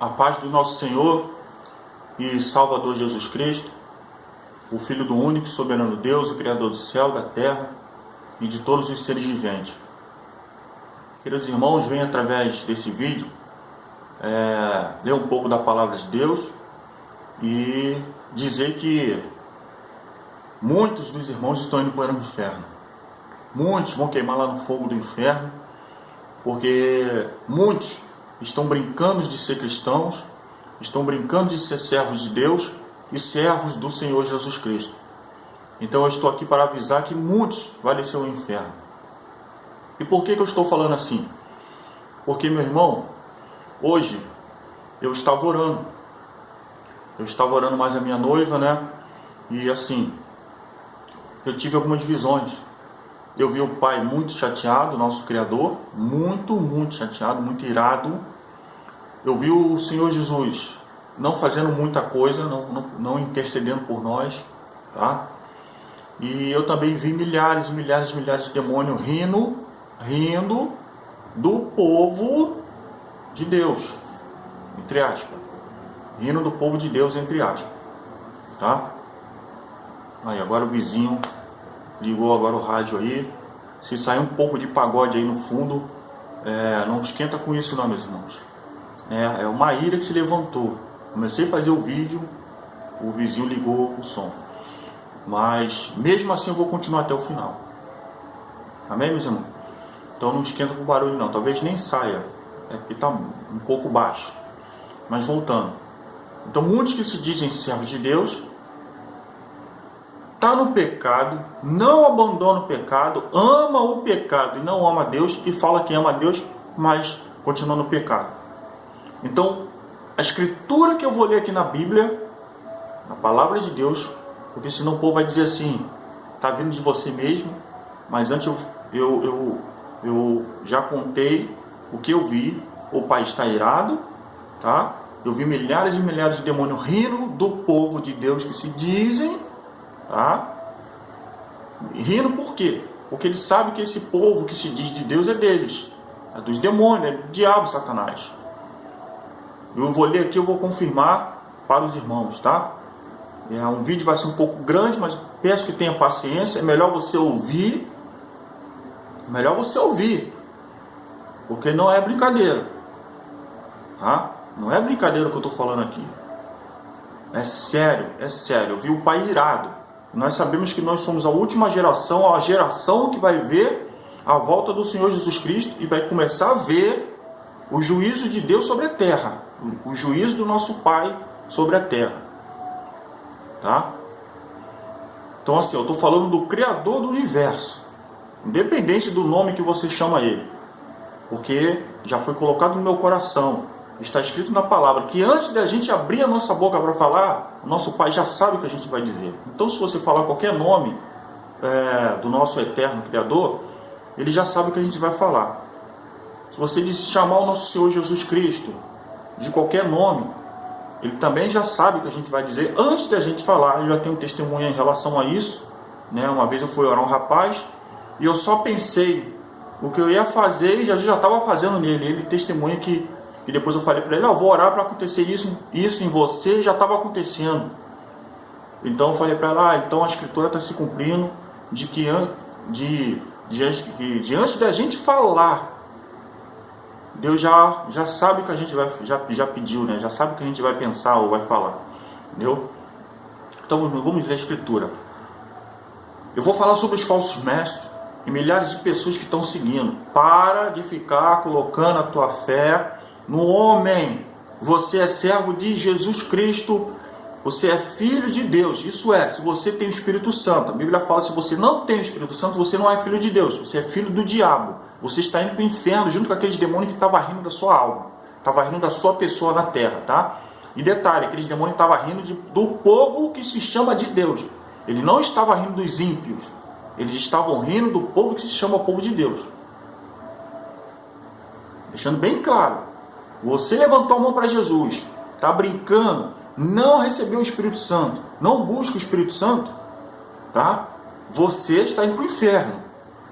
A paz do nosso Senhor e Salvador Jesus Cristo, o Filho do único e soberano Deus, o Criador do céu, da terra e de todos os seres viventes. Queridos irmãos, venho através desse vídeo ler um pouco da palavra de Deus e dizer que muitos dos irmãos estão indo para o inferno. Muitos vão queimar lá no fogo do inferno, porque muitos estão brincando de ser cristãos, estão brincando de ser servos de Deus e servos do Senhor Jesus Cristo. Então eu estou aqui para avisar que muitos vão descer ao inferno. E por que eu estou falando assim? Porque, meu irmão, hoje eu estava orando. Eu estava orando mais a minha noiva, né? E assim, eu tive algumas visões. Eu vi o Pai muito chateado, nosso Criador, muito chateado, muito irado. Eu vi o Senhor Jesus não fazendo muita coisa, não intercedendo por nós, tá? E eu também vi milhares de demônios rindo do povo de Deus, entre aspas. Rindo do povo de Deus, entre aspas, tá? Aí, agora o vizinho ligou agora o rádio aí. Se sair um pouco de pagode aí no fundo, não esquenta com isso não, meus irmãos. É uma ira que se levantou. Comecei a fazer o vídeo, o vizinho ligou o som. Mas mesmo assim eu vou continuar até o final. Amém, meus irmãos? Então não esquenta com o barulho não. Talvez nem saia, porque está um pouco baixo. Mas voltando. Então muitos que se dizem servos de Deus está no pecado, não abandona o pecado, ama o pecado e não ama Deus, e fala que ama Deus, mas continua no pecado. Então, a escritura que eu vou ler aqui na Bíblia, a palavra de Deus, porque senão o povo vai dizer assim, está vindo de você mesmo, mas antes eu já contei o que eu vi. O Pai está irado, tá? Eu vi milhares e milhares de demônios rindo do povo de Deus que se dizem, tá? Rindo por quê? Porque eles sabem que esse povo que se diz de Deus é deles, é dos demônios, é do diabo, Satanás. Eu vou ler aqui, eu vou confirmar para os irmãos, tá? Um vídeo vai ser um pouco grande, mas peço que tenha paciência. É melhor você ouvir, porque não é brincadeira, tá? Não é brincadeira o que eu estou falando aqui. É sério. Eu vi o Pai irado. Nós sabemos que nós somos a última geração, a geração que vai ver a volta do Senhor Jesus Cristo e vai começar a ver o juízo de Deus sobre a terra, o juízo do nosso Pai sobre a terra, tá? Então assim, eu estou falando do Criador do universo, independente do nome que você chama ele, porque já foi colocado no meu coração. Está escrito na palavra que antes da gente abrir a nossa boca para falar, o nosso Pai já sabe o que a gente vai dizer. Então, se você falar qualquer nome do nosso eterno Criador, ele já sabe o que a gente vai falar. Se você chamar o nosso Senhor Jesus Cristo de qualquer nome, ele também já sabe o que a gente vai dizer antes da gente falar. Eu já tenho testemunha em relação a isso, né? Uma vez eu fui orar um rapaz e eu só pensei o que eu ia fazer e já estava fazendo nele. Ele testemunha que... E depois eu falei para ele, vou orar para acontecer isso em você, já estava acontecendo. Então eu falei para ela, então a escritura está se cumprindo, de que diante da gente falar, Deus já sabe o que a gente vai, já pediu, né? Já sabe o que a gente vai pensar ou vai falar, entendeu? Então vamos ler a escritura. Eu vou falar sobre os falsos mestres e milhares de pessoas que estão seguindo. Para de ficar colocando a tua fé no homem. Você é servo de Jesus Cristo, você é filho de Deus. Isso é, se você tem o Espírito Santo. A Bíblia fala, se você não tem o Espírito Santo, você não é filho de Deus, você é filho do diabo. Você está indo para o inferno junto com aqueles demônios que estavam rindo da sua alma, estavam rindo da sua pessoa na terra, tá? E detalhe, aqueles demônios estavam rindo do povo que se chama de Deus. Ele não estava rindo dos ímpios, eles estavam rindo do povo que se chama povo de Deus. Deixando bem claro, você levantou a mão para Jesus, está brincando, não recebeu o Espírito Santo, não busca o Espírito Santo, tá? Você está indo para o inferno.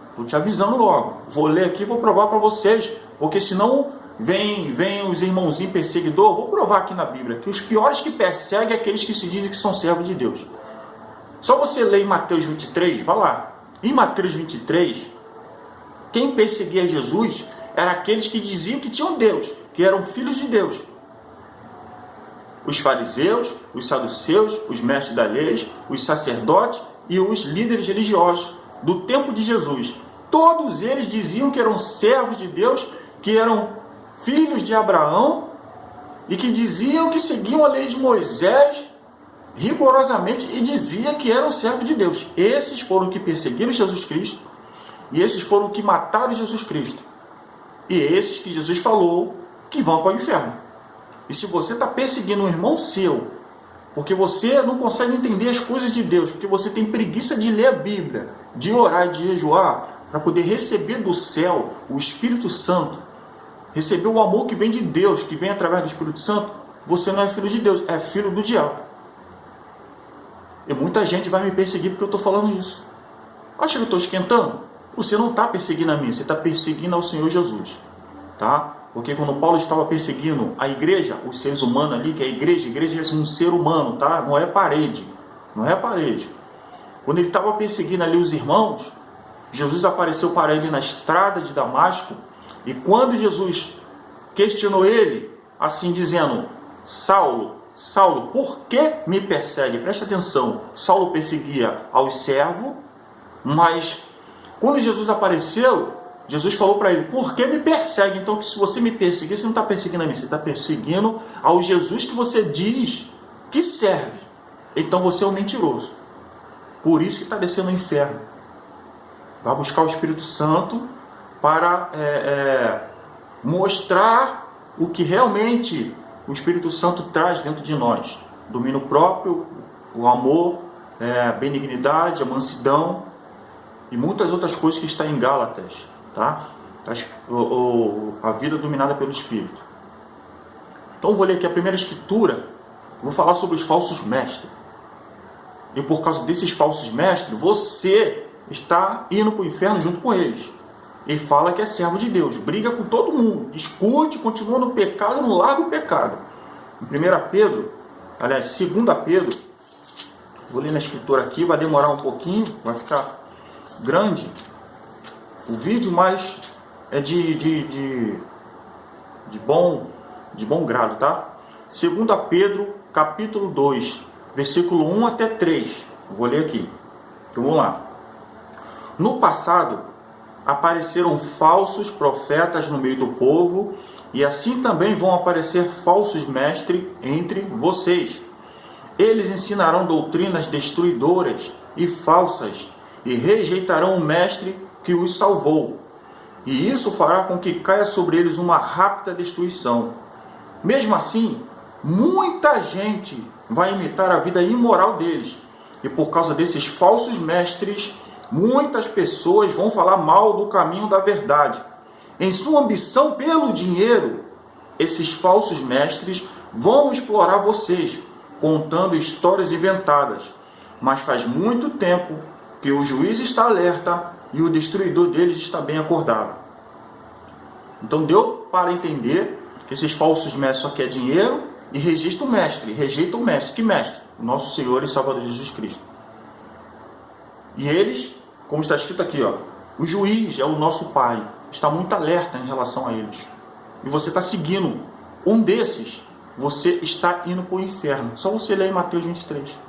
Estou te avisando logo. Vou ler aqui e vou provar para vocês, porque senão vem os irmãozinhos perseguidor. Vou provar aqui na Bíblia que os piores que perseguem é aqueles que se dizem que são servos de Deus. Só você ler em Mateus 23, vai lá. Em Mateus 23, quem perseguia Jesus eram aqueles que diziam que tinham Deus, que eram filhos de Deus. Os fariseus, os saduceus, os mestres da lei, os sacerdotes e os líderes religiosos do tempo de Jesus. Todos eles diziam que eram servos de Deus, que eram filhos de Abraão e que diziam que seguiam a lei de Moisés rigorosamente e dizia que eram servos de Deus. Esses foram que perseguiram Jesus Cristo e esses foram que mataram Jesus Cristo. E esses que Jesus falou que vão para o inferno. E se você está perseguindo um irmão seu, porque você não consegue entender as coisas de Deus, porque você tem preguiça de ler a Bíblia, de orar e de jejuar, para poder receber do céu o Espírito Santo, receber o amor que vem de Deus, que vem através do Espírito Santo, você não é filho de Deus, é filho do diabo. E muita gente vai me perseguir porque eu estou falando isso. Acha que eu estou esquentando? Você não está perseguindo a mim, você está perseguindo ao Senhor Jesus. Tá? Porque quando Paulo estava perseguindo a igreja, os seres humanos ali, que é a igreja é um ser humano, tá? Não é parede. Não é parede. Quando ele estava perseguindo ali os irmãos, Jesus apareceu para ele na estrada de Damasco, e quando Jesus questionou ele, assim dizendo: Saulo, Saulo, por que me persegue? Presta atenção, Saulo perseguia aos servos, mas quando Jesus apareceu, Jesus falou para ele: por que me persegue? Então, se você me perseguir, você não está perseguindo a mim, você está perseguindo ao Jesus que você diz que serve. Então você é um mentiroso. Por isso que está descendo no inferno. Vai buscar o Espírito Santo para mostrar o que realmente o Espírito Santo traz dentro de nós. Domínio próprio, o amor, a benignidade, a mansidão e muitas outras coisas que está em Gálatas. Tá? A vida dominada pelo Espírito. Então vou ler aqui a primeira escritura. Vou falar sobre os falsos mestres. E por causa desses falsos mestres, você está indo para o inferno junto com eles. Ele fala que é servo de Deus, briga com todo mundo, discute, continua no pecado, não larga o pecado. Em 1 Pedro, aliás, 2 Pedro, vou ler na escritura aqui, vai demorar um pouquinho, vai ficar grande o vídeo, mas é de bom grado, tá? 2 Pedro, capítulo 2, versículo 1 até 3. Vou ler aqui. Então vamos lá. No passado, apareceram falsos profetas no meio do povo, e assim também vão aparecer falsos mestres entre vocês. Eles ensinarão doutrinas destruidoras e falsas, e rejeitarão o mestre que os salvou. E isso fará com que caia sobre eles uma rápida destruição. Mesmo assim, muita gente vai imitar a vida imoral deles. E por causa desses falsos mestres, muitas pessoas vão falar mal do caminho da verdade. Em sua ambição pelo dinheiro, esses falsos mestres vão explorar vocês, contando histórias inventadas. Mas faz muito tempo que o juiz está alerta e o destruidor deles está bem acordado. Então deu para entender que esses falsos mestres só querem dinheiro e rejeitam o mestre. Rejeitam o mestre. Que mestre? O nosso Senhor e Salvador Jesus Cristo. E eles, como está escrito aqui, ó, o juiz é o nosso Pai. Está muito alerta em relação a eles. E você está seguindo um desses, você está indo para o inferno. Só você ler em Mateus 23.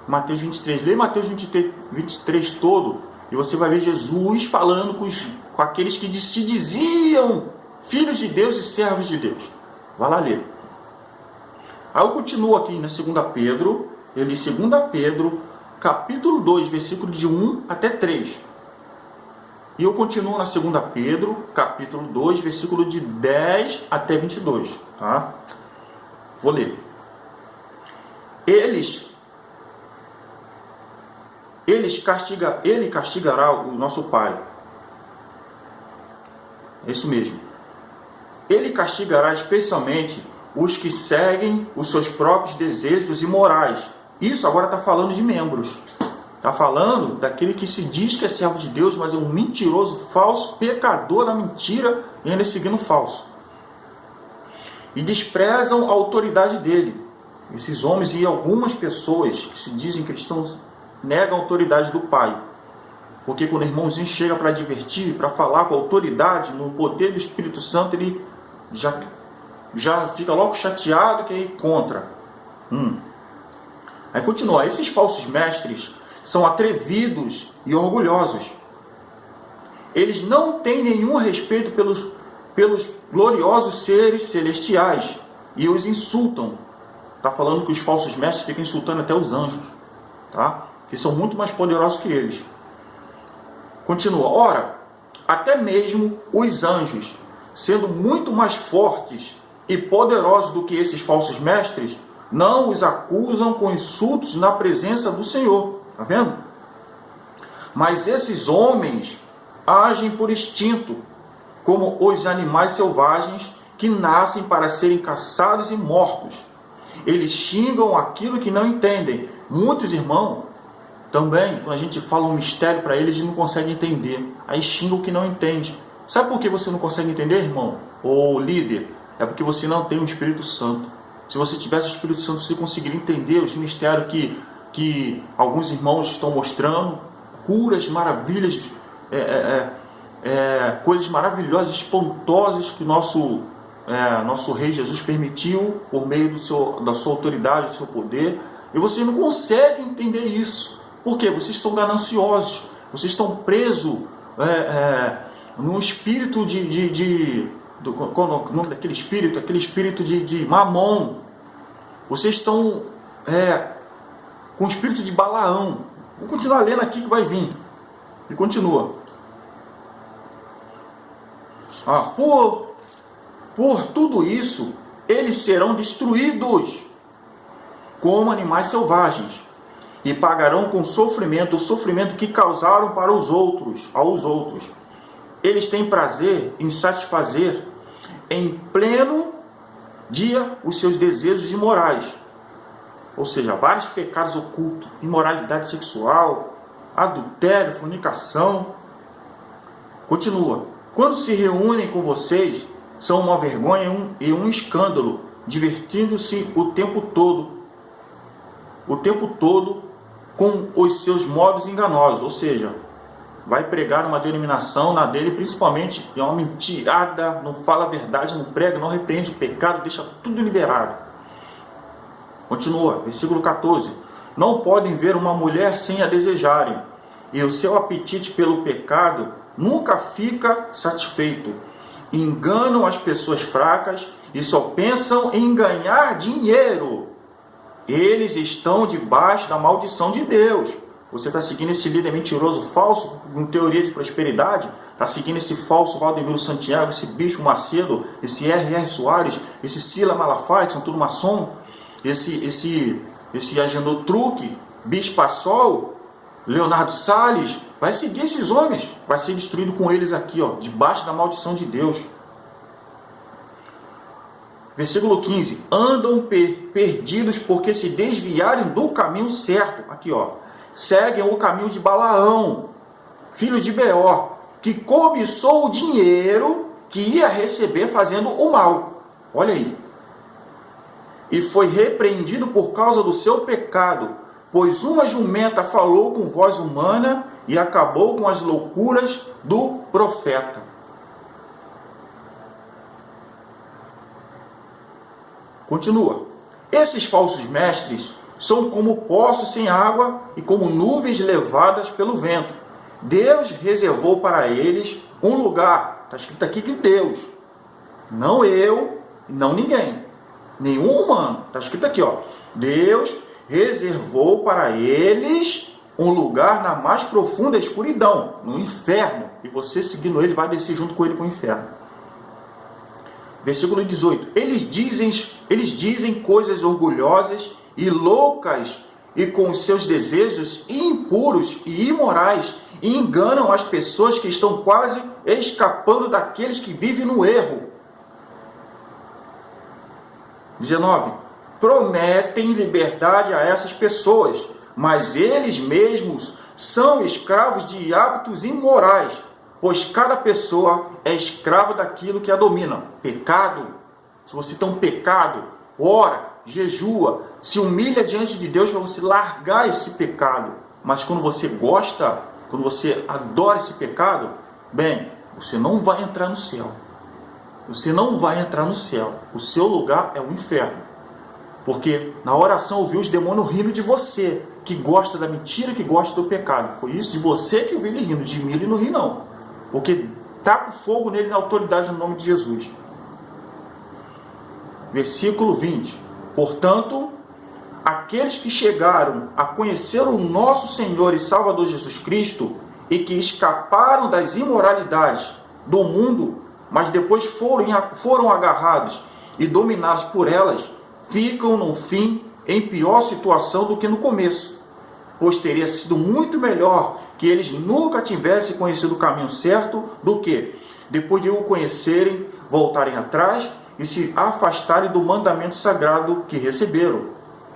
Mateus 23. Lê Mateus 23 todo e você vai ver Jesus falando com aqueles que se diziam filhos de Deus e servos de Deus. Vai lá ler. Aí eu continuo aqui na 2 Pedro. Eu li 2 Pedro, capítulo 2, versículo de 1 até 3. E eu continuo na 2 Pedro, capítulo 2, versículo de 10 até 22. Tá? Vou ler. Ele castigará o nosso Pai. É isso mesmo. Ele castigará especialmente os que seguem os seus próprios desejos imorais. Isso agora está falando de membros. Está falando daquele que se diz que é servo de Deus, mas é um mentiroso, falso, pecador da mentira e ainda seguindo falso. e desprezam a autoridade dele. Esses homens e algumas pessoas que se dizem cristãos negam a autoridade do Pai. Porque quando o irmãozinho chega para divertir, para falar com a autoridade, no poder do Espírito Santo, ele já fica logo chateado que é contra. Aí continua, esses falsos mestres são atrevidos e orgulhosos. Eles não têm nenhum respeito pelos gloriosos seres celestiais e os insultam. Está falando que os falsos mestres ficam insultando até os anjos, tá? Que são muito mais poderosos que eles. Continua, ora, até mesmo os anjos, sendo muito mais fortes e poderosos do que esses falsos mestres, não os acusam com insultos na presença do Senhor. Está vendo? Mas esses homens agem por instinto, como os animais selvagens que nascem para serem caçados e mortos. Eles xingam aquilo que não entendem. Muitos irmãos, também, quando a gente fala um mistério para eles, não conseguem entender. Aí xingam o que não entende. Sabe por que você não consegue entender, irmão? Ou líder? É porque você não tem o Espírito Santo. Se você tivesse o Espírito Santo, você conseguiria entender os mistérios que alguns irmãos estão mostrando, curas, maravilhas, coisas maravilhosas, espantosas que nosso Rei Jesus permitiu por meio da sua autoridade, do seu poder. E você não consegue entender isso. Por quê? Vocês são gananciosos. Vocês estão presos num espírito qual é o nome daquele espírito? Aquele espírito de Mamon. Vocês estão com o espírito de Balaão. Vou continuar lendo aqui que vai vir. E continua. Por tudo isso, eles serão destruídos como animais selvagens e pagarão com sofrimento o sofrimento que causaram para aos outros. Eles têm prazer em satisfazer em pleno dia os seus desejos imorais, ou seja, vários pecados ocultos, imoralidade sexual, adultério, fornicação. Continua. Quando se reúnem com vocês, são uma vergonha e um escândalo, divertindo-se o tempo todo com os seus modos enganosos, ou seja, vai pregar uma denominação na dele, principalmente é uma mentirada, não fala a verdade, não prega, não arrepende o pecado, deixa tudo liberado. Continua, versículo 14. Não podem ver uma mulher sem a desejarem, e o seu apetite pelo pecado nunca fica satisfeito. Enganam as pessoas fracas e só pensam em ganhar dinheiro. Eles estão debaixo da maldição de Deus. Você está seguindo esse líder mentiroso falso, com teoria de prosperidade? Está seguindo esse falso Valdemiro Santiago, esse bicho Macedo, esse R.R. Soares, esse Sila Malafaia, que são tudo maçom, esse Agenor Truque, Bispa Sol, Leonardo Salles. Vai seguir esses homens, vai ser destruído com eles aqui, debaixo da maldição de Deus. Versículo 15. Andam perdidos porque se desviarem do caminho certo. Aqui, seguem o caminho de Balaão, filho de Beor, que cobiçou o dinheiro que ia receber fazendo o mal. Olha aí. E foi repreendido por causa do seu pecado, pois uma jumenta falou com voz humana e acabou com as loucuras do profeta. Continua. Esses falsos mestres são como poços sem água e como nuvens levadas pelo vento. Deus reservou para eles um lugar. Está escrito aqui que Deus, não eu, não ninguém, nenhum humano. Está escrito aqui, Deus reservou para eles um lugar na mais profunda escuridão, no inferno. E você, seguindo ele, vai descer junto com ele para o inferno. Versículo 18. Eles dizem coisas orgulhosas e loucas e com seus desejos impuros e imorais e enganam as pessoas que estão quase escapando daqueles que vivem no erro. 19. Prometem liberdade a essas pessoas, mas eles mesmos são escravos de hábitos imorais, pois cada pessoa é escrava daquilo que a domina. Pecado. Se você tem um pecado, ora, jejua, se humilha diante de Deus para você largar esse pecado. Mas quando você gosta, quando você adora esse pecado, bem, você não vai entrar no céu. Você não vai entrar no céu. O seu lugar é o inferno. Porque na oração eu vi os demônios rindo de você, que gosta da mentira, que gosta do pecado. Foi isso de você que eu vi ele rindo. De mim ele não ri não. Porque taca o fogo nele na autoridade no nome de Jesus. Versículo 20. Portanto, aqueles que chegaram a conhecer o nosso Senhor e Salvador Jesus Cristo e que escaparam das imoralidades do mundo, mas depois foram agarrados e dominados por elas, ficam no fim em pior situação do que no começo, pois teria sido muito melhor que eles nunca tivessem conhecido o caminho certo do que, depois de o conhecerem, voltarem atrás e se afastarem do mandamento sagrado que receberam.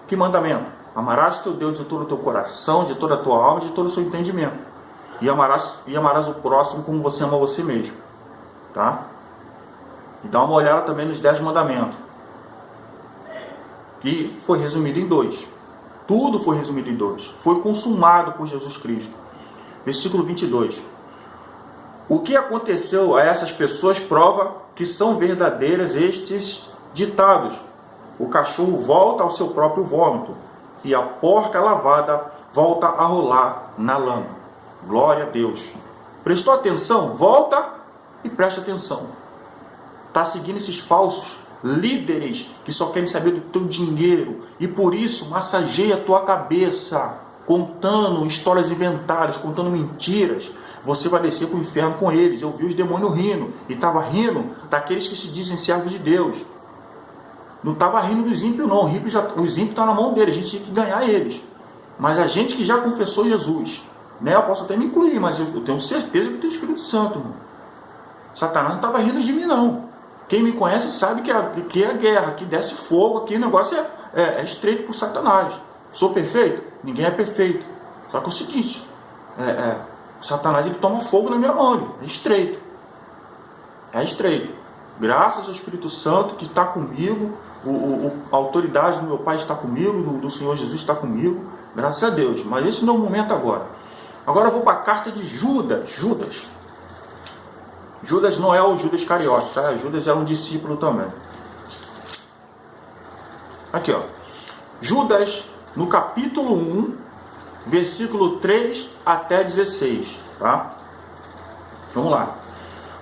Que mandamento? Amarás teu Deus de todo o teu coração, de toda a tua alma, de todo o seu entendimento. E amarás o próximo como você ama você mesmo. Tá? E dá uma olhada também nos 10 mandamentos. Que foi resumido em 2. Tudo foi resumido em 2. Foi consumado por Jesus Cristo. Versículo 22. O que aconteceu a essas pessoas prova que são verdadeiras estes ditados. O cachorro volta ao seu próprio vômito e a porca lavada volta a rolar na lama. Glória a Deus. Prestou atenção? Volta e presta atenção. Está seguindo esses falsos líderes que só querem saber do teu dinheiro e por isso massageia a tua cabeça contando histórias inventadas, contando mentiras. Você vai descer para o inferno com eles. Eu vi os demônios rindo e estava rindo daqueles que se dizem servos de Deus. Não estava rindo dos ímpios não, os ímpios estão na mão deles, a gente tinha que ganhar eles. Mas a gente que já confessou Jesus, né? Eu posso até me incluir, mas eu tenho certeza que tem o Espírito Santo. Irmão. Satanás não estava rindo de mim não. Quem me conhece sabe que é guerra, que desce fogo, aqui o negócio é estreito para o Satanás. Sou perfeito? Ninguém é perfeito. Só que é o seguinte, Satanás ele toma fogo na minha mão, é estreito. É estreito. Graças ao Espírito Santo que está comigo, a autoridade do meu Pai está comigo, do Senhor Jesus está comigo, graças a Deus. Mas esse não é o momento agora. Agora eu vou para a carta de Judas. Judas não é o Judas Cariote, tá? Judas era um discípulo também. Aqui, ó. Judas, no capítulo 1, versículo 3 até 16, tá? Vamos lá.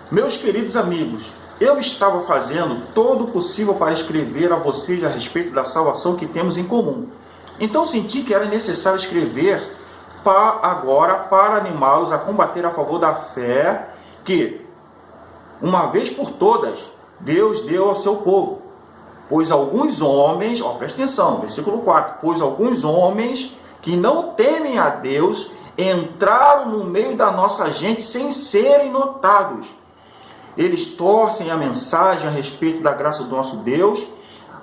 Meus queridos amigos, eu estava fazendo todo o possível para escrever a vocês a respeito da salvação que temos em comum. Então senti que era necessário escrever agora para animá-los a combater a favor da fé que, uma vez por todas, Deus deu ao seu povo. Pois alguns homens, presta atenção, versículo 4, pois alguns homens que não temem a Deus entraram no meio da nossa gente sem serem notados. Eles torcem a mensagem a respeito da graça do nosso Deus,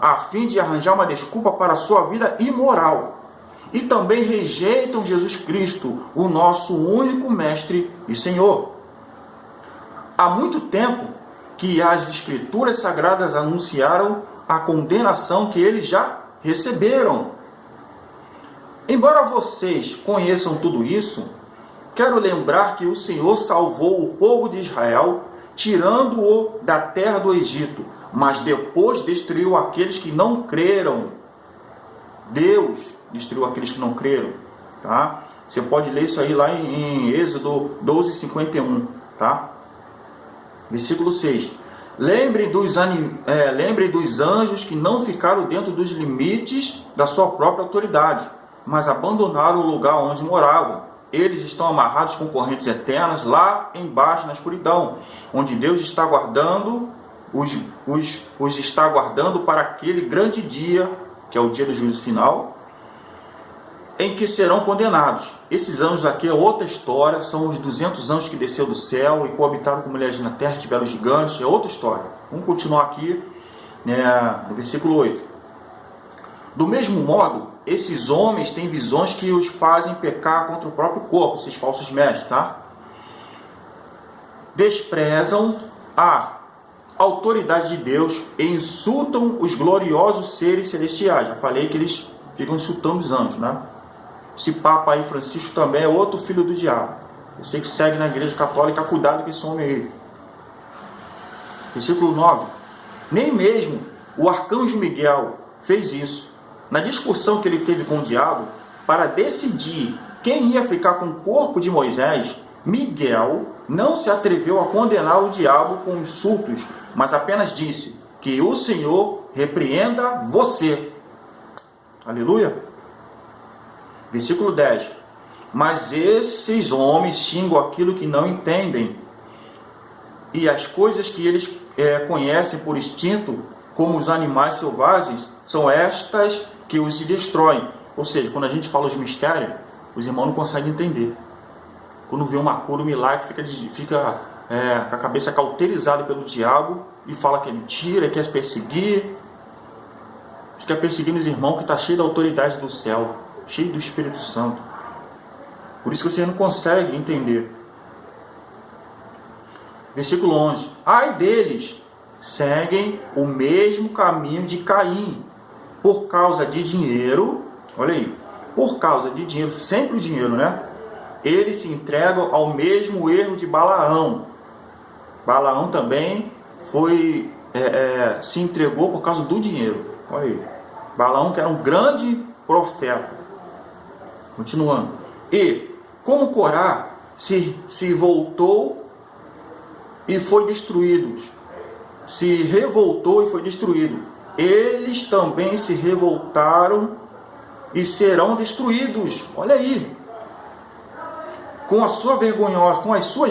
a fim de arranjar uma desculpa para a sua vida imoral. E também rejeitam Jesus Cristo, o nosso único Mestre e Senhor. Há muito tempo que as Escrituras Sagradas anunciaram a condenação que eles já receberam. Embora vocês conheçam tudo isso, quero lembrar que o Senhor salvou o povo de Israel, tirando-o da terra do Egito, mas depois destruiu aqueles que não creram. Deus destruiu aqueles que não creram, tá? Você pode ler isso aí lá em Êxodo 12:51, tá? Versículo 6. Lembre dos anjos que não ficaram dentro dos limites da sua própria autoridade, mas abandonaram o lugar onde moravam. Eles estão amarrados com correntes eternas lá embaixo na escuridão, onde Deus está guardando, os está guardando para aquele grande dia, que é o dia do juízo final, em que serão condenados. Esses anjos aqui é outra história, são os 200 anjos que desceram do céu e coabitaram com mulheres na terra, tiveram gigantes, é outra história. Vamos continuar aqui, no versículo 8. Do mesmo modo, esses homens têm visões que os fazem pecar contra o próprio corpo, esses falsos mestres, tá? Desprezam a autoridade de Deus e insultam os gloriosos seres celestiais. Já falei que eles ficam insultando os anjos, né? Esse Papa aí, Francisco, também é outro filho do diabo. Você que segue na Igreja Católica, cuidado com esse homem aí. Versículo 9. Nem mesmo o arcanjo Miguel fez isso. Na discussão que ele teve com o diabo, para decidir quem ia ficar com o corpo de Moisés, Miguel não se atreveu a condenar o diabo com insultos, mas apenas disse que o Senhor repreenda você. Aleluia. Versículo 10. Mas esses homens xingam aquilo que não entendem, e as coisas que eles conhecem por instinto, como os animais selvagens, são estas que os destroem. Ou seja, quando a gente fala os mistérios, os irmãos não conseguem entender. Quando vê uma cura, um milagre, fica com a cabeça cauterizada pelo diabo e fala que é mentira, quer perseguir. Fica perseguindo os irmãos que está cheio da autoridade do céu, cheio do Espírito Santo. Por isso que você não consegue entender. Versículo 11. Ai deles, seguem o mesmo caminho de Caim, por causa de dinheiro. Olha aí, por causa de dinheiro, sempre o dinheiro, né? Eles se entregam ao mesmo erro de Balaão. Balaão também se entregou por causa do dinheiro. Olha aí, Balaão que era um grande profeta. Continuando. E, como Corá se voltou e foi destruído, se revoltou e foi destruído, eles também se revoltaram e serão destruídos. Olha aí, com as suas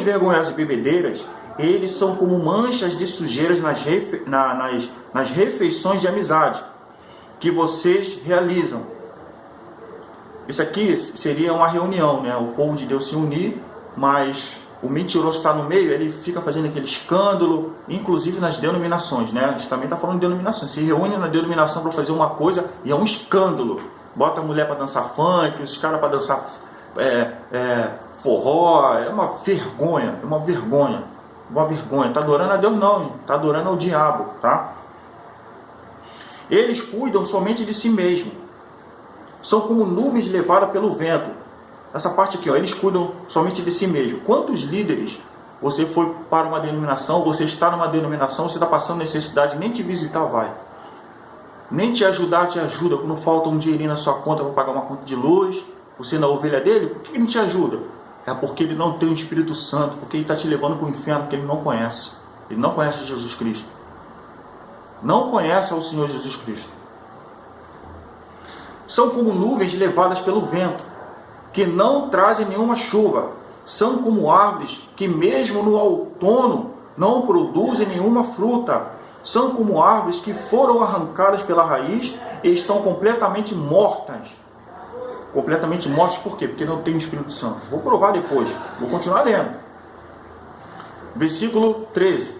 vergonhosas bebedeiras, eles são como manchas de sujeiras nas refeições de amizade que vocês realizam. Isso aqui seria uma reunião, né? O povo de Deus se unir, mas o mentiroso está no meio, ele fica fazendo aquele escândalo, inclusive nas denominações, né? A gente também está falando de denominações. Se reúne na denominação para fazer uma coisa e é um escândalo. Bota a mulher para dançar funk, os caras para dançar forró. É uma vergonha, uma vergonha. Está adorando a Deus não, está adorando ao diabo, tá? Eles cuidam somente de si mesmos. São como nuvens levadas pelo vento. Essa parte aqui, ó, eles cuidam somente de si mesmo. Quantos líderes você foi para uma denominação, você está numa denominação, você está passando necessidade, nem te visitar vai. Nem te ajudar, te ajuda. Quando falta um dinheirinho na sua conta para pagar uma conta de luz, você na ovelha dele, por que ele não te ajuda? É porque ele não tem o Espírito Santo, porque ele está te levando para o inferno, porque ele não conhece. Ele não conhece Jesus Cristo. Não conhece ao Senhor Jesus Cristo. São como nuvens levadas pelo vento, que não trazem nenhuma chuva. São como árvores que mesmo no outono não produzem nenhuma fruta. São como árvores que foram arrancadas pela raiz e estão completamente mortas. Completamente mortas por quê? Porque não tem o Espírito Santo. Vou provar depois. Vou continuar lendo. Versículo 13.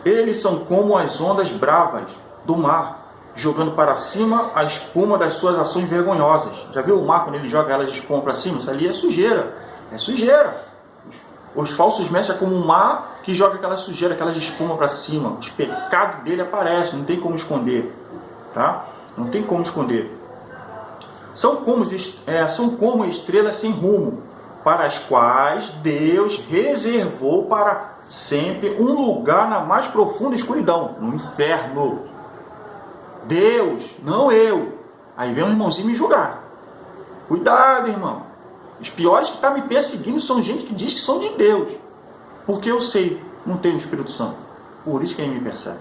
Eles são como as ondas bravas do mar, jogando para cima a espuma das suas ações vergonhosas. Já viu o mar quando ele joga elas de espuma para cima? Isso ali é sujeira. É sujeira. Os falsos mestres é como um mar que joga aquela sujeira, aquelas de espuma para cima. Os pecados dele aparecem, não tem como esconder. Tá? Não tem como esconder. São como estrelas sem rumo, para as quais Deus reservou para sempre um lugar na mais profunda escuridão, no inferno. Deus, não eu. Aí vem um irmãozinho me julgar. Cuidado, irmão. Os piores que estão me perseguindo são gente que diz que são de Deus. Porque eu sei, não tenho o Espírito Santo. Por isso que ele me persegue.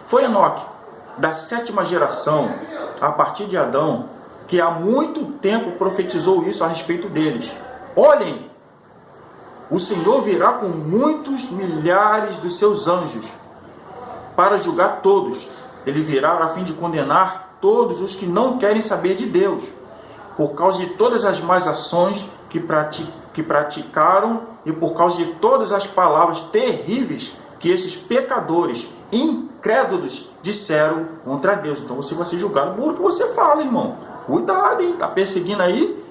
Foi Enoque, da 7ª geração, a partir de Adão, que há muito tempo profetizou isso a respeito deles. Olhem, o Senhor virá com muitos milhares dos seus anjos para julgar todos. Ele virá a fim de condenar todos os que não querem saber de Deus, por causa de todas as más ações que praticaram e por causa de todas as palavras terríveis que esses pecadores incrédulos disseram contra Deus. Então você vai ser julgado por o que você fala, irmão. Cuidado, hein? Tá perseguindo aí?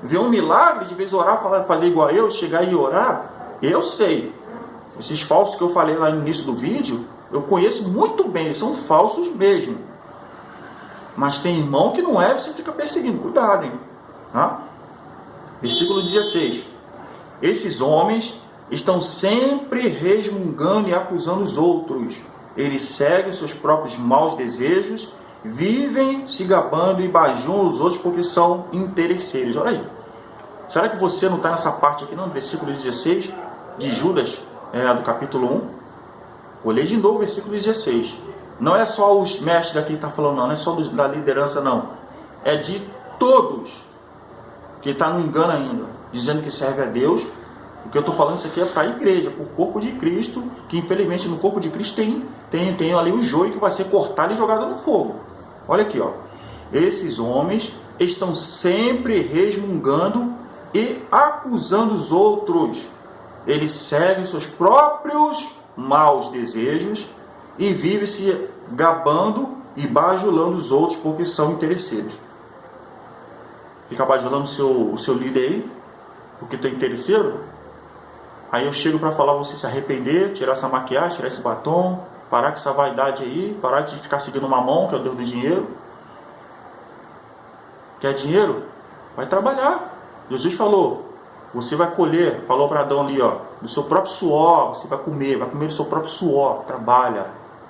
Vê um milagre, de vez orar, fazer igual eu, chegar e orar? Eu sei. Esses falsos que eu falei lá no início do vídeo, eu conheço muito bem, eles são falsos mesmo. Mas tem irmão que não é, você fica perseguindo. Cuidado, hein? Tá? Versículo 16. Esses homens estão sempre resmungando e acusando os outros. Eles seguem seus próprios maus desejos, vivem se gabando e bajulam os outros porque são interesseiros. Olha aí. Será que você não está nessa parte aqui, não? No versículo 16 de Judas, do capítulo 1? Vou ler de novo o versículo 16. Não é só os mestres daqui que estão falando, não é só da liderança, não. É de todos que está no engano ainda, dizendo que serve a Deus. O que eu estou falando isso aqui é para a igreja, para o corpo de Cristo, que infelizmente no corpo de Cristo tem ali o joio que vai ser cortado e jogado no fogo. Olha aqui, ó. Esses homens estão sempre resmungando e acusando os outros. Eles seguem seus próprios maus desejos e vivem se gabando e bajulando os outros porque são interesseiros. Fica bajulando o seu líder aí, porque tu é interesseiro? Aí eu chego para falar você se arrepender, tirar essa maquiagem, tirar esse batom, parar com essa vaidade aí, parar de ficar seguindo uma mão, que é o Deus do dinheiro. Quer dinheiro? Vai trabalhar. Jesus falou, você vai colher, falou para Adão ali, ó, do seu próprio suor, você vai comer do seu próprio suor, trabalha.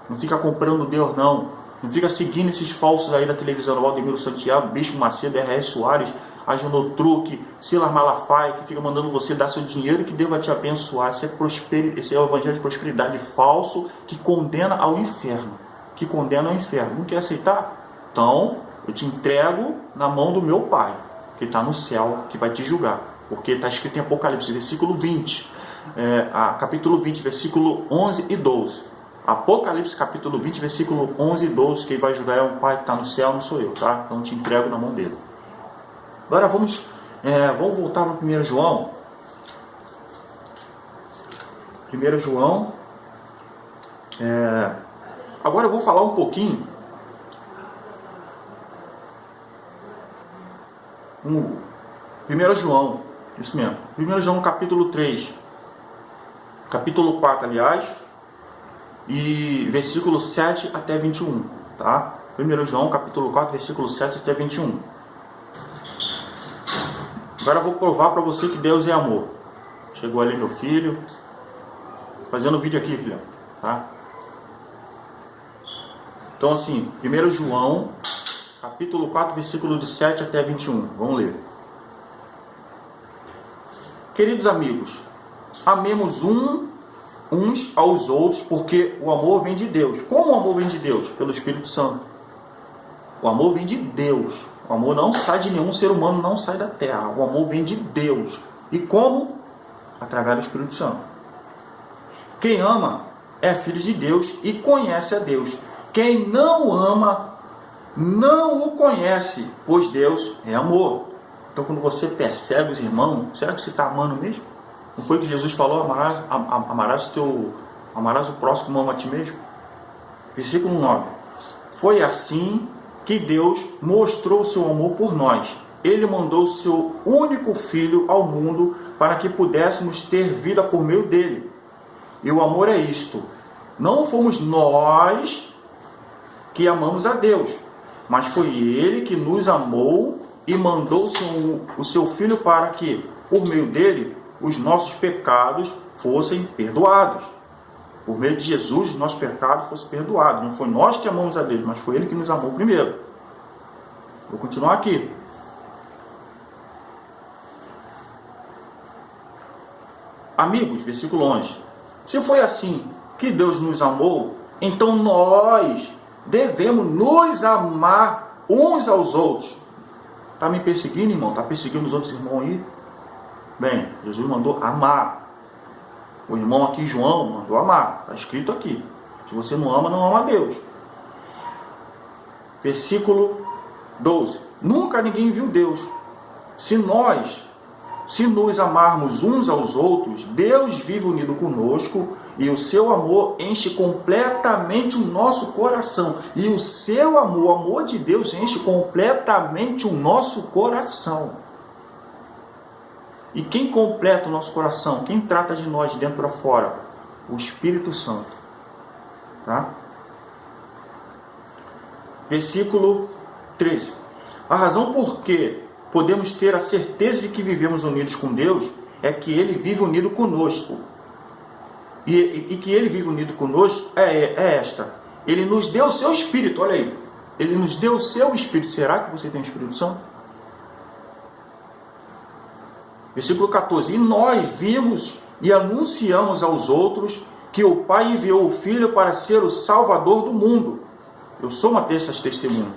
Não fica comprando Deus, não. Não fica seguindo esses falsos aí da televisão, Valdemiro Santiago, Bispo Macedo, R.S. Soares, Agenor Truque, Silas Malafaia, que fica mandando você dar seu dinheiro que Deus vai te abençoar. Esse é o evangelho de prosperidade falso que condena ao inferno. Não quer aceitar? Então, eu te entrego na mão do meu Pai, que está no céu, que vai te julgar. Porque está escrito em Apocalipse, versículo 20, capítulo 20, versículo 11 e 12. Apocalipse, capítulo 20, versículo 11 e 12. Quem vai julgar é o Pai que está no céu, não sou eu, tá? Então, eu te entrego na mão dele. Agora vamos voltar para 1 João. 1 João. Agora eu vou falar um pouquinho. 1 João, isso mesmo. 1 João capítulo 3. Capítulo 4, aliás. E versículo 7 até 21. Tá? 1 João capítulo 4, versículo 7 até 21. Agora eu vou provar para você que Deus é amor. Chegou ali meu filho. Fazendo vídeo aqui, filho. Tá? Então assim, 1 João, capítulo 4, versículo de 7 até 21. Vamos ler. Queridos amigos, amemos uns aos outros, porque o amor vem de Deus. Como o amor vem de Deus? Pelo Espírito Santo. O amor vem de Deus. O amor não sai de nenhum ser humano, não sai da terra. O amor vem de Deus. E como? Através do Espírito Santo. Quem ama é filho de Deus e conhece a Deus. Quem não ama, não o conhece, pois Deus é amor. Então, quando você percebe os irmãos, será que você está amando mesmo? Não foi que Jesus falou, amarás o próximo como ama a ti mesmo? Versículo 9. Foi assim que Deus mostrou o seu amor por nós. Ele mandou o seu único filho ao mundo para que pudéssemos ter vida por meio dele. E o amor é isto: não fomos nós que amamos a Deus, mas foi ele que nos amou e mandou o seu filho para que, por meio dele, os nossos pecados fossem perdoados. Por meio de Jesus, os nossos pecados fossem perdoados. Não foi nós que amamos a Deus, mas foi ele que nos amou primeiro. Vou continuar aqui. Amigos, versículo 11. Se foi assim que Deus nos amou, então nós devemos nos amar uns aos outros. Está me perseguindo, irmão? Está perseguindo os outros irmãos aí? Bem, Jesus mandou amar. O irmão aqui, João, mandou amar. Está escrito aqui. Se você não ama, não ama a Deus. Versículo 12. Nunca ninguém viu Deus. Se nos amarmos uns aos outros, Deus vive unido conosco e o seu amor enche completamente o nosso coração. E o seu amor, o amor de Deus, enche completamente o nosso coração. E quem completa o nosso coração? Quem trata de nós de dentro para fora? o Espírito Santo. Tá? Versículo 13. A razão por que podemos ter a certeza de que vivemos unidos com Deus é que Ele vive unido conosco. E que Ele vive unido conosco é esta. Ele nos deu o seu Espírito, olha aí. Ele nos deu o seu Espírito. Será que você tem o Espírito Santo? Versículo 14. E nós vimos e anunciamos aos outros que o Pai enviou o Filho para ser o Salvador do mundo. Eu sou uma dessas testemunhas.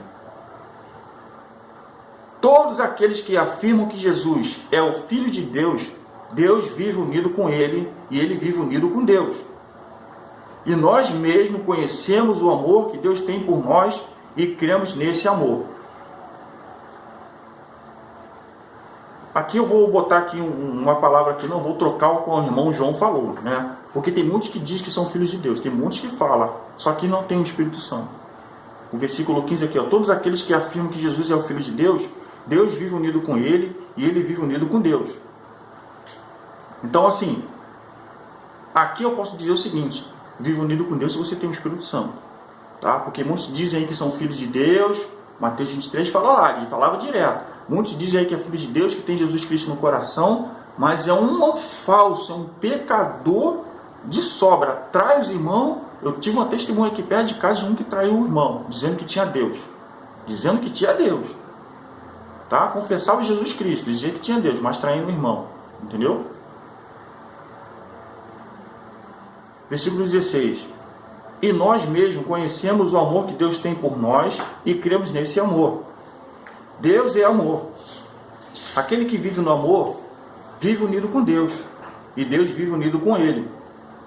Todos aqueles que afirmam que Jesus é o Filho de Deus, Deus vive unido com Ele e Ele vive unido com Deus. E nós mesmos conhecemos o amor que Deus tem por nós e cremos nesse amor. Aqui eu vou botar aqui uma palavra que não vou trocar o que o irmão João falou, né? Porque tem muitos que dizem que são filhos de Deus, tem muitos que falam, só que não tem o Espírito Santo. O versículo 15 aqui, ó, todos aqueles que afirmam que Jesus é o Filho de Deus, Deus vive unido com Ele e Ele vive unido com Deus. Então, assim, aqui eu posso dizer o seguinte: vive unido com Deus se você tem o Espírito Santo, tá? Porque muitos dizem aí que são filhos de Deus. Mateus 23 fala lá, ele falava direto. Muitos dizem aí que é filho de Deus, que tem Jesus Cristo no coração, mas é um falso, é um pecador de sobra. Trai os irmãos. Eu tive uma testemunha aqui perto de casa de um que traiu o irmão, dizendo que tinha Deus. Dizendo que tinha Deus. Tá? Confessava Jesus Cristo, dizia que tinha Deus, mas traindo o irmão. Entendeu? Versículo 16. E nós mesmos conhecemos o amor que Deus tem por nós e cremos nesse amor. Deus é amor. Aquele que vive no amor, vive unido com Deus. E Deus vive unido com Ele.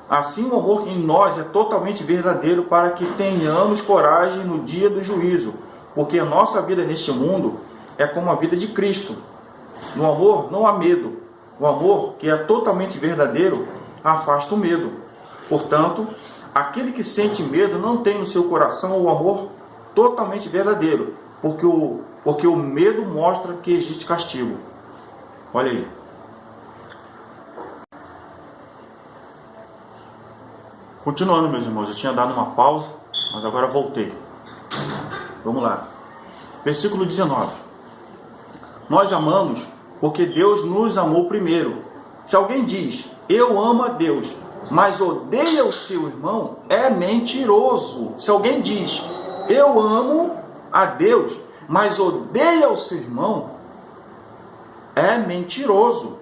Assim o amor em nós é totalmente verdadeiro para que tenhamos coragem no dia do juízo. Porque a nossa vida neste mundo é como a vida de Cristo. No amor não há medo. O amor que é totalmente verdadeiro afasta o medo. Portanto, aquele que sente medo não tem no seu coração o amor totalmente verdadeiro, porque o medo mostra que existe castigo. Olha aí. Continuando, meus irmãos, eu tinha dado uma pausa, mas agora voltei. Vamos lá. Versículo 19. Nós amamos porque Deus nos amou primeiro. Se alguém diz, eu amo a Deus, mas odeia o seu irmão, é mentiroso. Se alguém diz, eu amo a Deus, mas odeia o seu irmão, é mentiroso.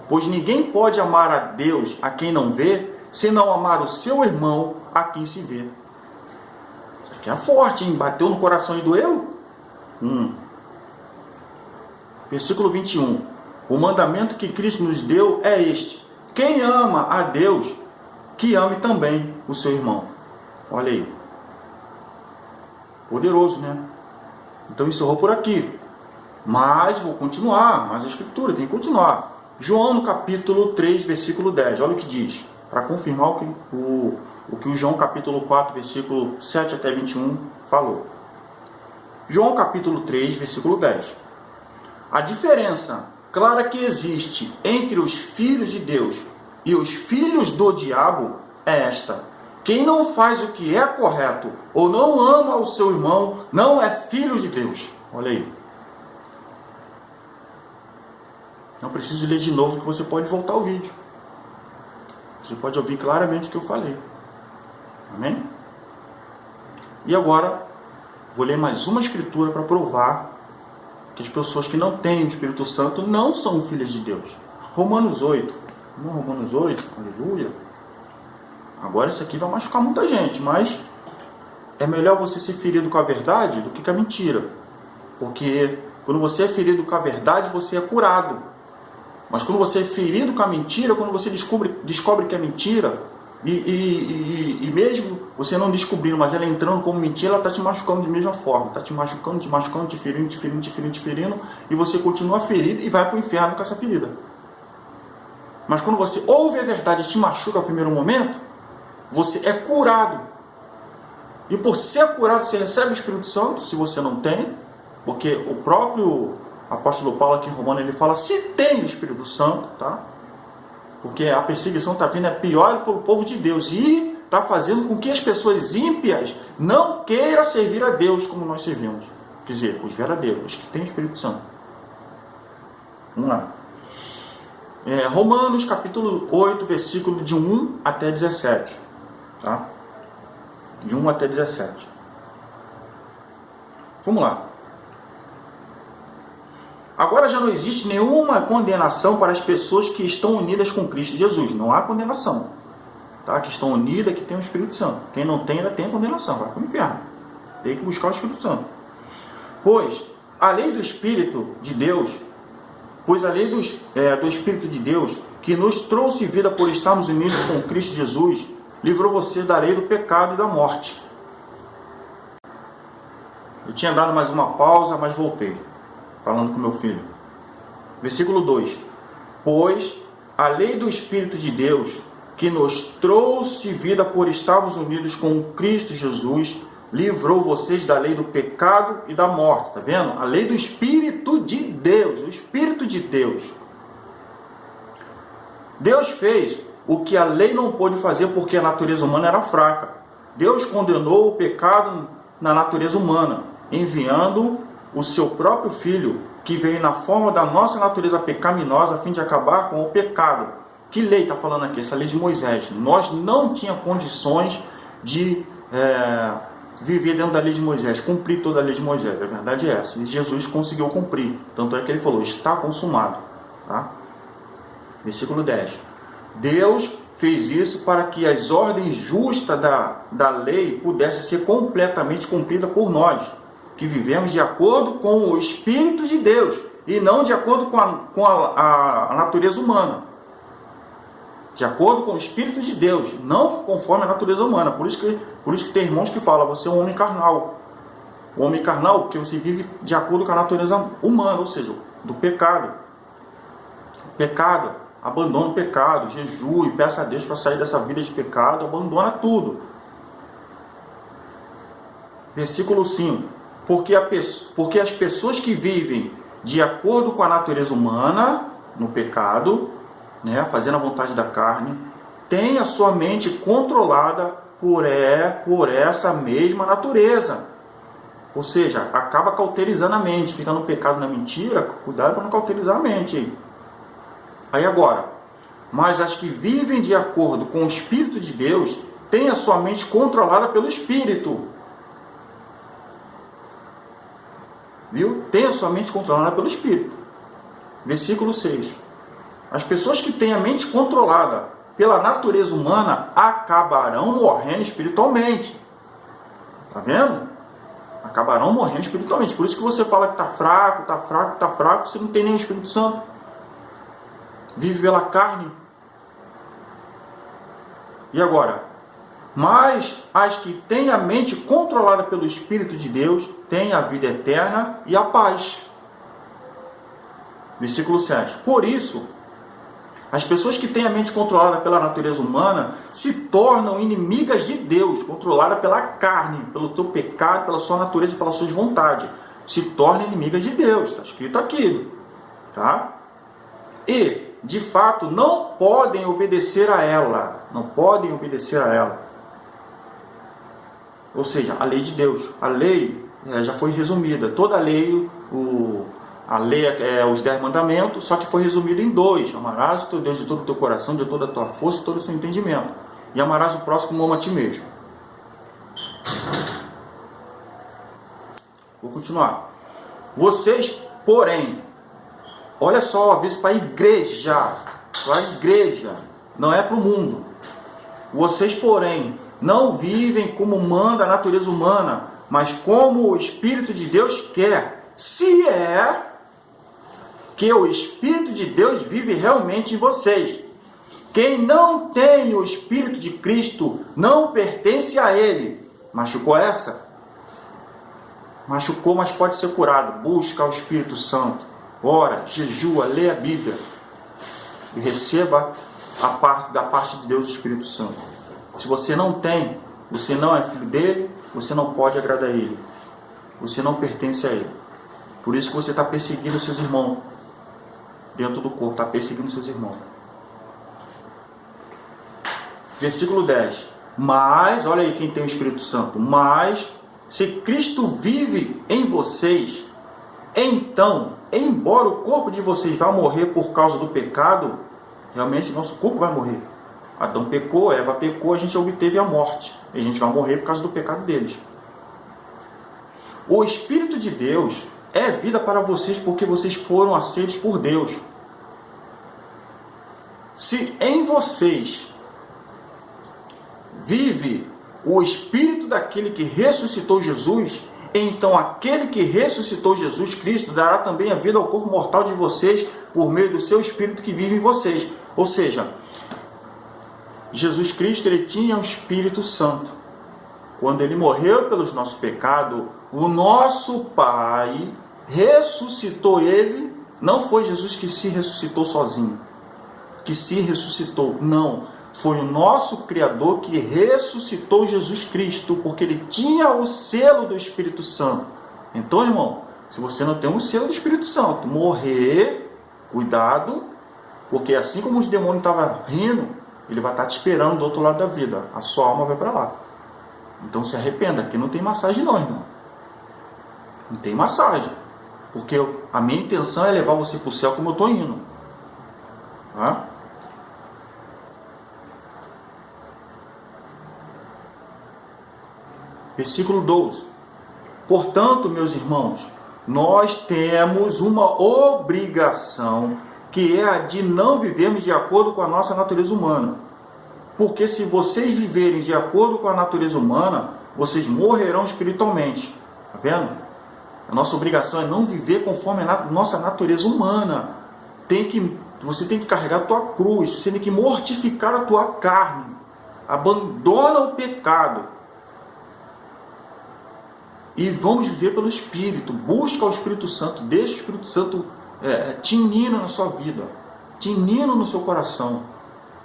Pois ninguém pode amar a Deus a quem não vê, se não amar o seu irmão a quem se vê. Isso aqui é forte, hein? Bateu no coração e doeu? Versículo 21. O mandamento que Cristo nos deu é este: quem ama a Deus, que ame também o seu irmão. Olha aí. Poderoso, né? Então encerrou por aqui. Mas vou continuar, mas a escritura tem que continuar. João no capítulo 3, versículo 10. Olha o que diz. Para confirmar o que o João capítulo 4, versículo 7 até 21 falou. João capítulo 3, versículo 10. A diferença clara que existe entre os filhos de Deus e os filhos do diabo é esta: quem não faz o que é correto ou não ama o seu irmão não é filho de Deus. Olha aí. Não preciso ler de novo, que você pode voltar ao vídeo. Você pode ouvir claramente o que eu falei. Amém? E agora, vou ler mais uma escritura para provar que as pessoas que não têm o Espírito Santo não são filhas de Deus. Romanos 8. Romanos 8, aleluia. Agora isso aqui vai machucar muita gente, mas é melhor você ser ferido com a verdade do que com a mentira. Porque quando você é ferido com a verdade, você é curado. Mas quando você é ferido com a mentira, quando você descobre que é mentira, e mesmo você não descobrindo, mas ela entrando como mentira, ela está te machucando de mesma forma. Está te machucando, te ferindo, e você continua ferido e vai para o inferno com essa ferida. Mas quando você ouve a verdade e te machuca no primeiro momento, você é curado. E por ser curado, você recebe o Espírito Santo, se você não tem, porque o próprio apóstolo Paulo aqui em Romanos, ele fala, se tem o Espírito Santo, tá? Porque a perseguição está vindo é pior para o povo de Deus. E está fazendo com que as pessoas ímpias não queiram servir a Deus como nós servimos. Quer dizer, os verdadeiros, os que têm o Espírito Santo. Vamos lá. Romanos capítulo 8, versículo de 1 até 17. Tá? De 1 até 17. Vamos lá. Agora já não existe nenhuma condenação para as pessoas que estão unidas com Cristo Jesus. Não há condenação. Tá? Que estão unidas, que tem o Espírito Santo. Quem não tem, ainda tem a condenação. Vai para o inferno. Tem que buscar o Espírito Santo. Pois a lei do Espírito de Deus, do Espírito de Deus, que nos trouxe vida por estarmos unidos com Cristo Jesus, livrou vocês da lei do pecado e da morte. Eu tinha dado mais uma pausa, mas voltei, falando com meu filho. Versículo 2. Pois a lei do Espírito de Deus, que nos trouxe vida por estarmos unidos com Cristo Jesus, livrou vocês da lei do pecado e da morte. Está vendo? A lei do Espírito de Deus. O Espírito de Deus. Deus fez o que a lei não pôde fazer porque a natureza humana era fraca. Deus condenou o pecado na natureza humana, enviando o seu próprio Filho, que veio na forma da nossa natureza pecaminosa, a fim de acabar com o pecado. Que lei está falando aqui? Essa lei de Moisés. Nós não tínhamos condições de viver dentro da lei de Moisés, cumprir toda a lei de Moisés. A verdade é essa. E Jesus conseguiu cumprir. Tanto é que ele falou, está consumado. Tá? Versículo 10. Deus fez isso para que as ordens justas da lei pudessem ser completamente cumpridas por nós, que vivemos de acordo com o Espírito de Deus, e não de acordo com a natureza humana. De acordo com o Espírito de Deus, não conforme a natureza humana. Por isso que tem irmãos que falam, você é um homem carnal. O homem carnal, porque você vive de acordo com a natureza humana, ou seja, do pecado. Pecado, abandona o pecado, jejue, peça a Deus para sair dessa vida de pecado, abandona tudo. Versículo 5. Porque as pessoas que vivem de acordo com a natureza humana, no pecado, fazendo a vontade da carne, têm a sua mente controlada por essa mesma natureza. Ou seja, acaba cauterizando a mente, fica no pecado, na mentira, cuidado para não cauterizar a mente. Aí agora, mas as que vivem de acordo com o Espírito de Deus, têm a sua mente controlada pelo Espírito. Viu? Tem a sua mente controlada pelo Espírito. Versículo 6. As pessoas que têm a mente controlada pela natureza humana acabarão morrendo espiritualmente. Está vendo? Acabarão morrendo espiritualmente. Por isso que você fala que está fraco, você não tem nem o Espírito Santo. Vive pela carne. E agora? Mas as que têm a mente controlada pelo Espírito de Deus têm a vida eterna e a paz. Versículo 7. Por isso, as pessoas que têm a mente controlada pela natureza humana se tornam inimigas de Deus, controlada pela carne, pelo seu pecado, pela sua natureza e pelas suas vontades. Se tornam inimigas de Deus, está escrito aqui. Tá? E, de fato, não podem obedecer a ela. Não podem obedecer a ela. Ou seja, a lei de Deus. A lei já foi resumida. Toda a lei, a lei é os 10 mandamentos, só que foi resumido em 2. Amarás o teu Deus de todo o teu coração, de toda a tua força, de todo o seu entendimento. E amarás o próximo como a ti mesmo. Vou continuar. Vocês, porém, olha só o aviso para a igreja. Para a igreja, não é para o mundo. Vocês, porém, não vivem como manda a natureza humana, mas como o Espírito de Deus quer. Se é que o Espírito de Deus vive realmente em vocês. Quem não tem o Espírito de Cristo não pertence a Ele. Machucou essa? Machucou, mas pode ser curado. Busca o Espírito Santo. Ora, jejua, lê a Bíblia. E receba da parte de Deus o Espírito Santo. Se você não tem, você não é filho dele, você não pode agradar a Ele. Você não pertence a Ele. Por isso que você está perseguindo seus irmãos. Dentro do corpo, está perseguindo seus irmãos. Versículo 10. Mas, olha aí quem tem o Espírito Santo. Mas, se Cristo vive em vocês, então, embora o corpo de vocês vá morrer por causa do pecado, realmente o nosso corpo vai morrer. Adão pecou, Eva pecou, a gente obteve a morte. E a gente vai morrer por causa do pecado deles. O Espírito de Deus é vida para vocês porque vocês foram aceitos por Deus. Se em vocês vive o Espírito daquele que ressuscitou Jesus, então aquele que ressuscitou Jesus Cristo dará também a vida ao corpo mortal de vocês por meio do seu Espírito que vive em vocês. Ou seja, Jesus Cristo, ele tinha o Espírito Santo. Quando ele morreu pelos nossos pecados, o nosso Pai ressuscitou ele. Não foi Jesus que se ressuscitou sozinho, que se ressuscitou. Não, foi o nosso Criador que ressuscitou Jesus Cristo, porque ele tinha o selo do Espírito Santo. Então, irmão, se você não tem um selo do Espírito Santo, morrer, cuidado, porque assim como os demônios estavam rindo, ele vai estar te esperando do outro lado da vida. A sua alma vai para lá. Então se arrependa, aqui não tem massagem não, irmão. Não tem massagem. Porque a minha intenção é levar você para o céu como eu estou indo. Tá? Versículo 12. Portanto, meus irmãos, nós temos uma obrigação, que é a de não vivermos de acordo com a nossa natureza humana. Porque se vocês viverem de acordo com a natureza humana, vocês morrerão espiritualmente. Está vendo? A nossa obrigação é não viver conforme a nossa natureza humana. Você tem que carregar a tua cruz, você tem que mortificar a tua carne. Abandona o pecado. E vamos viver pelo Espírito. Busca o Espírito Santo. Deixa o Espírito Santo tinindo na sua vida. Tinindo no seu coração.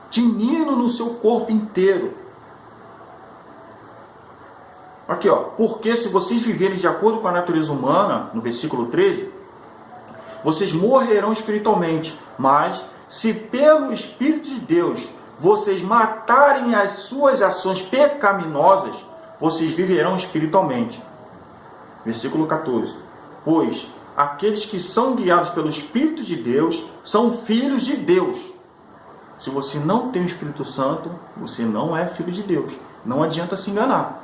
Tinindo no seu corpo inteiro. Aqui, ó. Porque se vocês viverem de acordo com a natureza humana, no versículo 13, vocês morrerão espiritualmente. Mas, se pelo Espírito de Deus vocês matarem as suas ações pecaminosas, vocês viverão espiritualmente. Versículo 14. Pois aqueles que são guiados pelo Espírito de Deus são filhos de Deus. Se você não tem o Espírito Santo, você não é filho de Deus. Não adianta se enganar.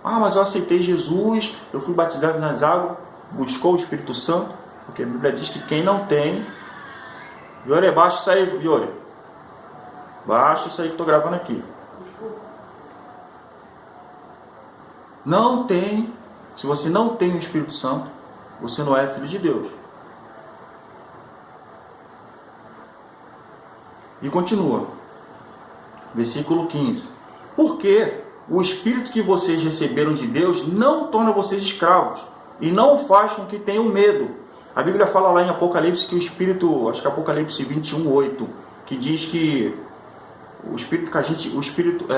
Ah, mas eu aceitei Jesus, eu fui batizado nas águas, buscou o Espírito Santo, porque a Bíblia diz que quem não tem... Iore, baixa isso aí, Iore. Baixa isso aí que eu estou gravando aqui. Não tem, se você não tem o Espírito Santo, você não é filho de Deus. E continua, versículo 15. Porque o Espírito que vocês receberam de Deus não torna vocês escravos e não faz com que tenham medo. A Bíblia fala lá em Apocalipse que o Espírito, acho que Apocalipse 21:8, que diz que o Espírito que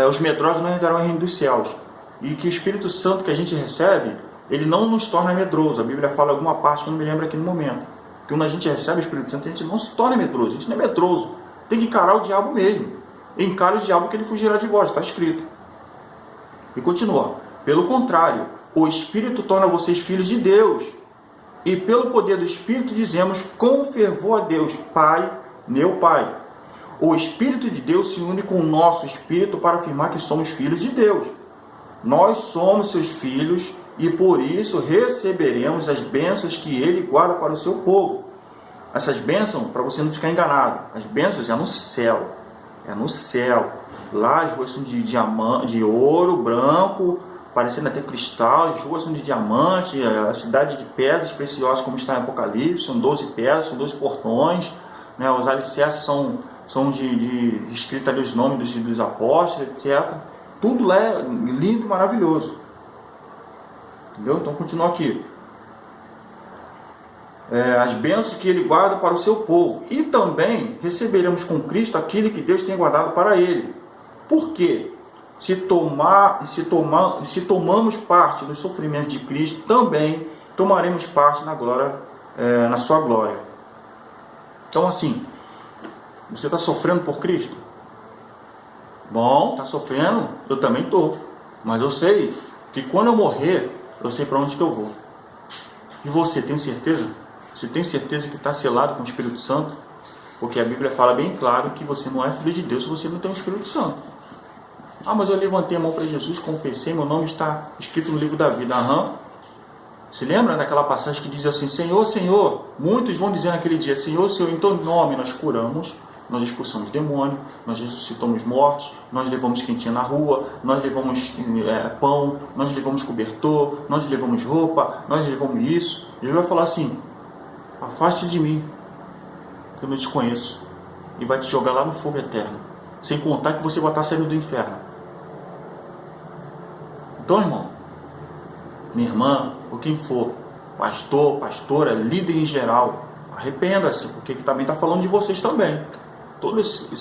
os medrosos não herdarão o reino dos céus. E que o Espírito Santo que a gente recebe, ele não nos torna medroso. A Bíblia fala alguma parte que eu não me lembro aqui no momento. Que quando a gente recebe o Espírito Santo, a gente não se torna medroso. A gente não é medroso. Tem que encarar o diabo mesmo. Encare o diabo que ele fugirá de vós. Está escrito. E continua. Pelo contrário, o Espírito torna vocês filhos de Deus. E pelo poder do Espírito dizemos com fervor a Deus, Pai, meu Pai. O Espírito de Deus se une com o nosso Espírito para afirmar que somos filhos de Deus. Nós somos seus filhos e por isso receberemos as bênçãos que ele guarda para o seu povo. Essas bênçãos, para você não ficar enganado, as bênçãos é no céu. É no céu. Lá as ruas são de diamante, de ouro branco, parecendo até cristal, as ruas são de diamante, a cidade de pedras preciosas, como está em Apocalipse, são 12 pedras, são 12 portões, né? Os alicerces são de escrito ali os nomes dos apóstolos, etc. Tudo lá é lindo, maravilhoso. Entendeu? Então continua aqui. As bênçãos que ele guarda para o seu povo. E também receberemos com Cristo aquilo que Deus tem guardado para ele. Por quê? Se tomamos parte dos sofrimentos de Cristo, também tomaremos parte na glória, na sua glória. Então assim, você está sofrendo por Cristo? Bom, tá sofrendo? Eu também tô. Mas eu sei que quando eu morrer, eu sei para onde que eu vou. E você tem certeza? Você tem certeza que está selado com o Espírito Santo? Porque a Bíblia fala bem claro que você não é filho de Deus se você não tem o Espírito Santo. Ah, mas eu levantei a mão para Jesus, confessei, meu nome está escrito no livro da vida. Aham. Se lembra daquela passagem que diz assim: Senhor, Senhor, muitos vão dizer naquele dia: Senhor, Senhor, em teu nome nós curamos, nós expulsamos demônio, nós ressuscitamos mortos, nós levamos quem tinha na rua, nós levamos pão, nós levamos cobertor, nós levamos roupa, nós levamos isso. E ele vai falar assim: afaste de mim, eu não te conheço. E vai te jogar lá no fogo eterno, sem contar que você vai estar saindo do inferno. Então, irmão, minha irmã, ou quem for, pastor, pastora, líder em geral, arrependa-se, porque também está falando de vocês também. Todo esse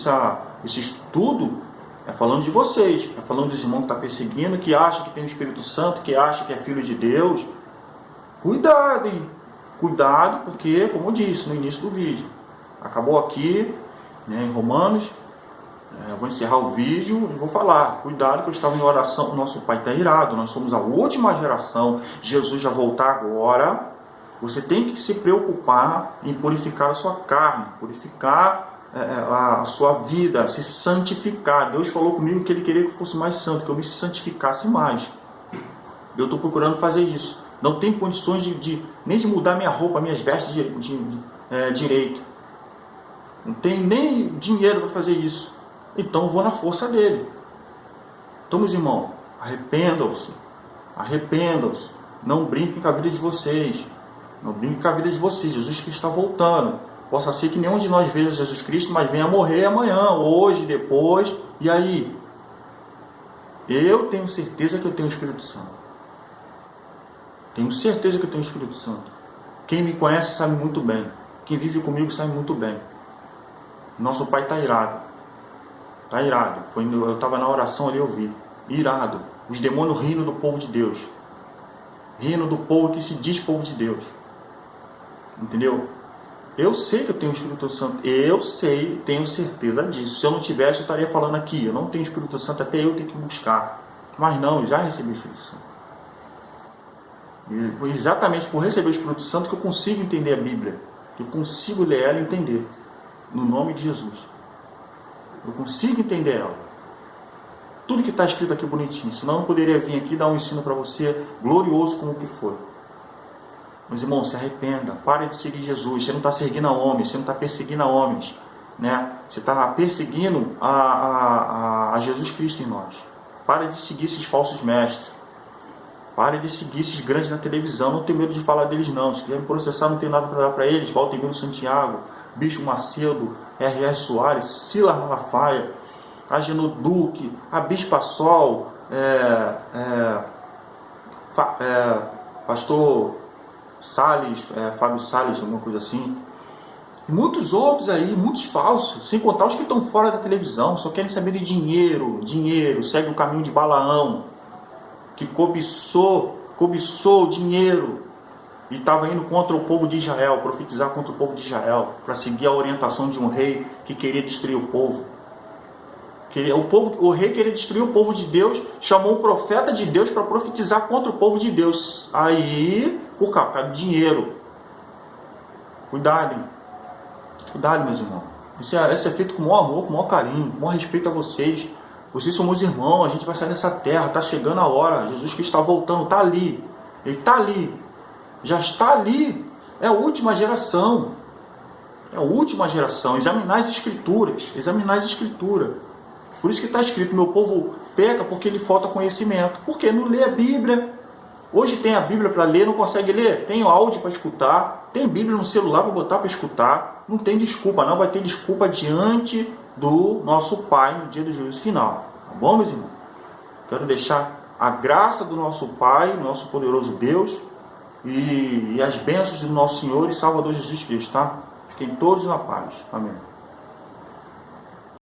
estudo é falando de vocês, é falando dos irmãos que estão perseguindo, que acham que tem o Espírito Santo, que acham que é filho de Deus. Cuidado, hein? Cuidado, porque, como eu disse no início do vídeo, acabou aqui, né, em Romanos. Eu vou encerrar o vídeo e vou falar: cuidado, que eu estava em oração, o nosso pai está irado, nós somos a última geração, Jesus já voltar agora. Você tem que se preocupar em purificar a sua carne, purificar a sua vida, se santificar. Deus falou comigo que Ele queria que eu fosse mais santo, que eu me santificasse mais. Eu estou procurando fazer isso. Não tenho condições nem de mudar minha roupa, minhas vestes direito. Não tenho nem dinheiro para fazer isso. Então vou na força dele. Então, meus irmãos, arrependam-se. Arrependam-se. Não brinquem com a vida de vocês. Não brinquem com a vida de vocês. Jesus Cristo está voltando. Possa ser que nenhum de nós veja Jesus Cristo, mas venha morrer amanhã, hoje, depois. E aí? Eu tenho certeza que eu tenho o Espírito Santo. Tenho certeza que eu tenho o Espírito Santo. Quem me conhece sabe muito bem. Quem vive comigo sabe muito bem. Nosso pai está irado. Está irado. Eu estava na oração ali, eu vi. Irado. Os demônios rindo do povo de Deus. Rindo do povo que se diz povo de Deus. Entendeu? Eu sei que eu tenho o Espírito Santo. Eu sei, tenho certeza disso. Se eu não tivesse, eu estaria falando aqui. Eu não tenho o Espírito Santo, até eu tenho que buscar. Mas não, eu já recebi o Espírito Santo. E exatamente por receber o Espírito Santo que eu consigo entender a Bíblia. Que eu consigo ler ela e entender. No nome de Jesus. Eu consigo entender ela. Tudo que está escrito aqui bonitinho. Senão eu não poderia vir aqui dar um ensino para você glorioso como que foi. Mas, irmão, se arrependa. Pare de seguir Jesus. Você não está seguindo a homens. Você não está perseguindo a homens. Né? Você está perseguindo a Jesus Cristo em nós. Pare de seguir esses falsos mestres. Pare de seguir esses grandes na televisão. Não tenho medo de falar deles, não. Se quiserem processar, não tem nada para dar para eles. Volta em Mil Santiago, Bispo Macedo, R.S. Soares, Silas Malafaia, Agenor Duque, a Bispa Sol, Pastor Salles, Fábio Salles, alguma coisa assim. E muitos outros aí, muitos falsos, sem contar os que estão fora da televisão, só querem saber de dinheiro, segue o caminho de Balaão, que cobiçou dinheiro e estava indo contra o povo de Israel, profetizar contra o povo de Israel, para seguir a orientação de um rei que queria destruir o povo. O rei queria destruir o povo de Deus, chamou um profeta de Deus para profetizar contra o povo de Deus. Aí, por causa de dinheiro. Cuidado, hein? Cuidado, meus irmãos. Isso é feito com o maior amor, com o maior carinho, com o maior respeito a vocês. Vocês são meus irmãos, a gente vai sair dessa terra, está chegando a hora. Jesus que está voltando, está ali. Ele está ali. Já está ali. É a última geração. É a última geração. Examinar as Escrituras. Examinar as Escrituras. Por isso que está escrito: meu povo peca porque lhe falta conhecimento. Porque não lê a Bíblia. Hoje tem a Bíblia para ler, não consegue ler. Tem o áudio para escutar. Tem Bíblia no celular para botar para escutar. Não tem desculpa, não vai ter desculpa diante do nosso Pai no dia do juízo final. Tá bom, meus irmãos? Quero deixar a graça do nosso Pai, nosso poderoso Deus, e as bênçãos do nosso Senhor e Salvador Jesus Cristo, tá? Fiquem todos na paz. Amém.